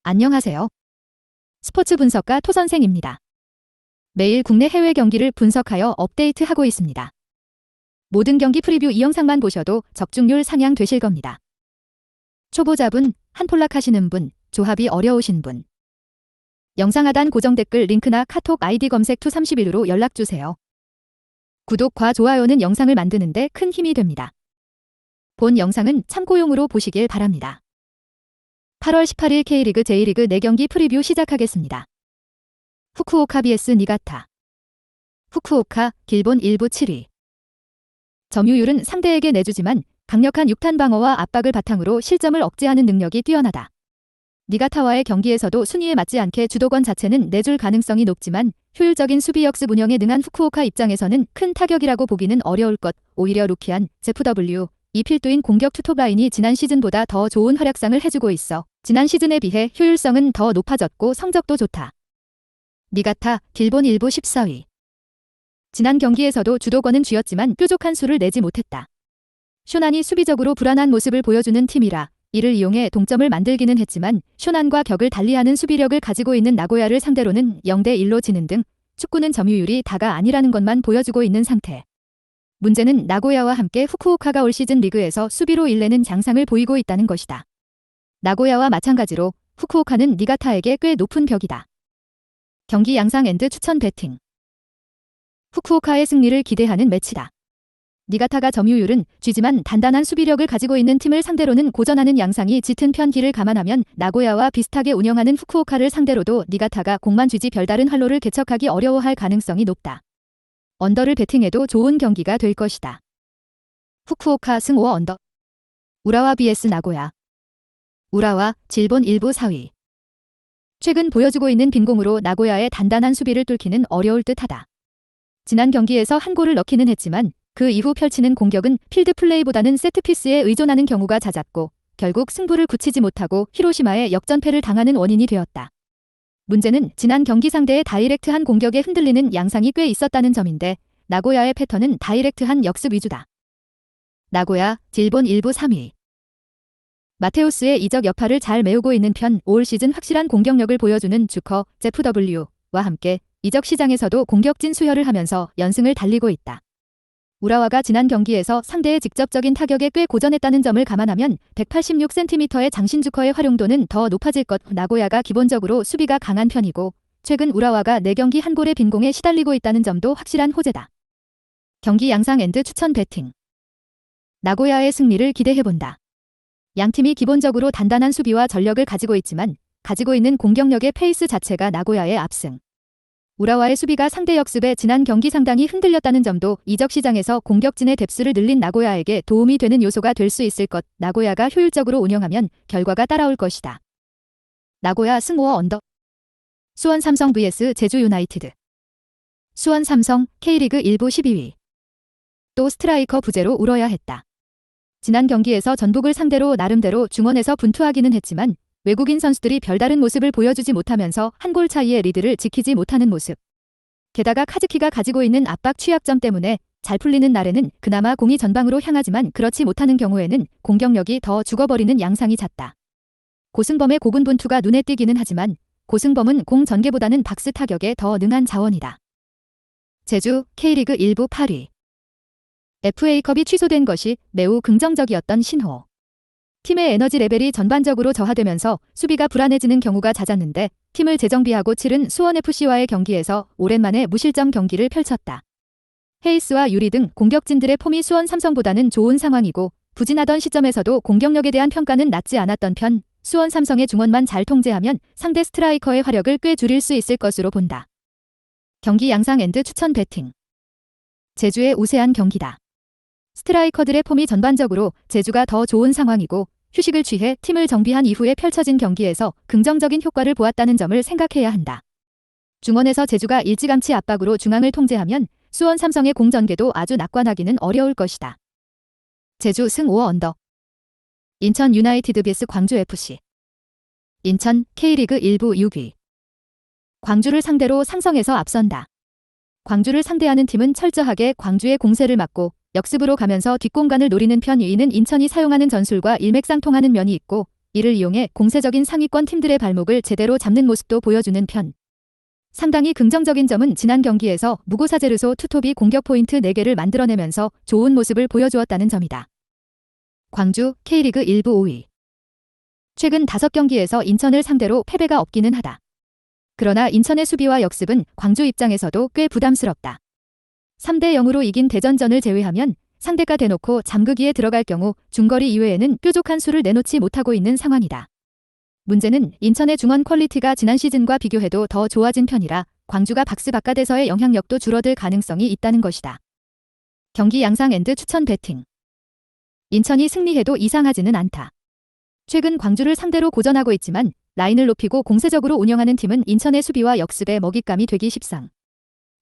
안녕하세요. 스포츠 분석가 토선생입니다. 매일 국내 해외 경기를 분석하여 업데이트하고 있습니다. 모든 경기 프리뷰 이 영상만 보셔도 적중률 상향 되실 겁니다. 초보자분, 한폴락 하시는 분, 조합이 어려우신 분. 영상 하단 고정 댓글 링크나 카톡 아이디 검색 투31로 연락주세요. 구독과 좋아요는 영상을 만드는데 큰 힘이 됩니다. 본 영상은 참고용으로 보시길 바랍니다. 8월 18일 K리그 J리그 4경기 프리뷰 시작하겠습니다. 후쿠오카 vs 니가타. 후쿠오카, 길본 1부 7위. 점유율은 상대에게 내주지만 강력한 육탄 방어와 압박을 바탕으로 실점을 억제하는 능력이 뛰어나다. 니가타와의 경기에서도 순위에 맞지 않게 주도권 자체는 내줄 가능성이 높지만 효율적인 수비 역습 운영에 능한 후쿠오카 입장에서는 큰 타격이라고 보기는 어려울 것. 오히려 루키안, ZW, 이 필두인 공격 투톱 라인이 지난 시즌보다 더 좋은 활약상을 해주고 있어 지난 시즌에 비해 효율성은 더 높아졌고 성적도 좋다. 니가타, 길본 1부 14위. 지난 경기에서도 주도권은 쥐었지만 뾰족한 수를 내지 못했다. 쇼난이 수비적으로 불안한 모습을 보여주는 팀이라 이를 이용해 동점을 만들기는 했지만 쇼난과 격을 달리하는 수비력을 가지고 있는 나고야를 상대로는 0대1로 지는 등 축구는 점유율이 다가 아니라는 것만 보여주고 있는 상태. 문제는 나고야와 함께 후쿠오카가 올 시즌 리그에서 수비로 일내는 장상을 보이고 있다는 것이다. 나고야와 마찬가지로 후쿠오카는 니가타에게 꽤 높은 벽이다. 경기 양상 앤드 추천 배팅. 후쿠오카의 승리를 기대하는 매치다. 니가타가 점유율은 쥐지만 단단한 수비력을 가지고 있는 팀을 상대로는 고전하는 양상이 짙은 편기를 감안하면 나고야와 비슷하게 운영하는 후쿠오카를 상대로도 니가타가 공만 쥐지 별다른 활로를 개척하기 어려워할 가능성이 높다. 언더를 배팅해도 좋은 경기가 될 것이다. 후쿠오카 승 5 언더. 우라와 vs 나고야. 우라와, 질본 1부 4위. 최근 보여주고 있는 빈공으로 나고야의 단단한 수비를 뚫기는 어려울 듯하다. 지난 경기에서 한 골을 넣기는 했지만 그 이후 펼치는 공격은 필드 플레이보다는 세트피스에 의존하는 경우가 잦았고 결국 승부를 굳히지 못하고 히로시마에 역전패를 당하는 원인이 되었다. 문제는 지난 경기 상대의 다이렉트한 공격에 흔들리는 양상이 꽤 있었다는 점인데 나고야의 패턴은 다이렉트한 역습 위주다. 나고야, 질본 1부 3위. 마테우스의 이적 여파를 잘 메우고 있는 편 올 시즌 확실한 공격력을 보여주는 주커, ZW와 함께 이적 시장에서도 공격진 수혈을 하면서 연승을 달리고 있다. 우라와가 지난 경기에서 상대의 직접적인 타격에 꽤 고전했다는 점을 감안하면 186cm의 장신 주커의 활용도는 더 높아질 것. 나고야가 기본적으로 수비가 강한 편이고 최근 우라와가 4경기 한 골의 빈공에 시달리고 있다는 점도 확실한 호재다. 경기 양상 앤드 추천 배팅. 나고야의 승리를 기대해본다. 양팀이 기본적으로 단단한 수비와 전력을 가지고 있지만 가지고 있는 공격력의 페이스 자체가 나고야의 압승. 우라와의 수비가 상대 역습에 지난 경기 상당히 흔들렸다는 점도 이적 시장에서 공격진의 뎁스를 늘린 나고야에게 도움이 되는 요소가 될 수 있을 것. 나고야가 효율적으로 운영하면 결과가 따라올 것이다. 나고야 승 5 언더. 수원 삼성 vs 제주 유나이티드. 수원 삼성, K리그 1부 12위. 또 스트라이커 부재로 울어야 했다. 지난 경기에서 전북을 상대로 나름대로 중원에서 분투하기는 했지만 외국인 선수들이 별다른 모습을 보여주지 못하면서 한 골 차이의 리드를 지키지 못하는 모습. 게다가 카즈키가 가지고 있는 압박 취약점 때문에 잘 풀리는 날에는 그나마 공이 전방으로 향하지만 그렇지 못하는 경우에는 공격력이 더 죽어버리는 양상이 잦다. 고승범의 고군 분투가 눈에 띄기는 하지만 고승범은 공 전개보다는 박스 타격에 더 능한 자원이다. 제주, K리그 1부 8위. FA컵이 취소된 것이 매우 긍정적이었던 신호. 팀의 에너지 레벨이 전반적으로 저하되면서 수비가 불안해지는 경우가 잦았는데 팀을 재정비하고 치른 수원FC와의 경기에서 오랜만에 무실점 경기를 펼쳤다. 헤이스와 유리 등 공격진들의 폼이 수원 삼성보다는 좋은 상황이고 부진하던 시점에서도 공격력에 대한 평가는 낮지 않았던 편 수원 삼성의 중원만 잘 통제하면 상대 스트라이커의 화력을 꽤 줄일 수 있을 것으로 본다. 경기 양상 앤드 추천 배팅. 제주의 우세한 경기다. 스트라이커들의 폼이 전반적으로 제주가 더 좋은 상황이고 휴식을 취해 팀을 정비한 이후에 펼쳐진 경기에서 긍정적인 효과를 보았다는 점을 생각해야 한다. 중원에서 제주가 일찌감치 압박으로 중앙을 통제하면 수원 삼성의 공전개도 아주 낙관하기는 어려울 것이다. 제주 승 5 언더. 인천 유나이티드 vs 광주FC. 인천, K리그 1부 6위. 광주를 상대로 상성에서 앞선다. 광주를 상대하는 팀은 철저하게 광주의 공세를 막고 역습으로 가면서 뒷공간을 노리는 편. 이는 인천이 사용하는 전술과 일맥상통하는 면이 있고 이를 이용해 공세적인 상위권 팀들의 발목을 제대로 잡는 모습도 보여주는 편. 상당히 긍정적인 점은 지난 경기에서 무고사제르소 투톱이 공격 포인트 4개를 만들어내면서 좋은 모습을 보여주었다는 점이다. 광주 K리그 1부 5위. 최근 5경기에서 인천을 상대로 패배가 없기는 하다. 그러나 인천의 수비와 역습은 광주 입장에서도 꽤 부담스럽다. 3대 0으로 이긴 대전전을 제외하면 상대가 대놓고 잠그기에 들어갈 경우 중거리 이외에는 뾰족한 수를 내놓지 못하고 있는 상황이다. 문제는 인천의 중원 퀄리티가 지난 시즌과 비교해도 더 좋아진 편이라 광주가 박스 바깥에서의 영향력도 줄어들 가능성이 있다는 것이다. 경기 양상 앤드 추천 배팅. 인천이 승리해도 이상하지는 않다. 최근 광주를 상대로 고전하고 있지만 라인을 높이고 공세적으로 운영하는 팀은 인천의 수비와 역습에 먹잇감이 되기 십상.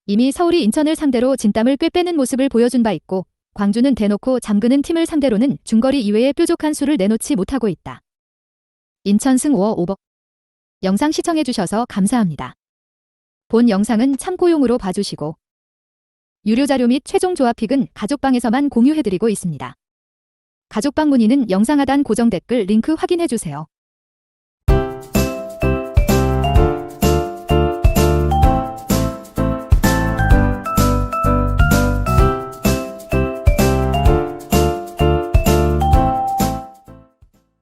이미 서울이 인천을 상대로 진땀을 꽤 빼는 모습을 보여준 바 있고 광주는 대놓고 잠그는 팀을 상대로는 중거리 이외의 뾰족한 수를 내놓지 못하고 있다. 인천 승 5 오버. 영상 시청해주셔서 감사합니다. 본 영상은 참고용으로 봐주시고 유료 자료 및 최종 조합픽은 가족방에서만 공유해드리고 있습니다. 가족방 문의는 영상 하단 고정 댓글 링크 확인해주세요.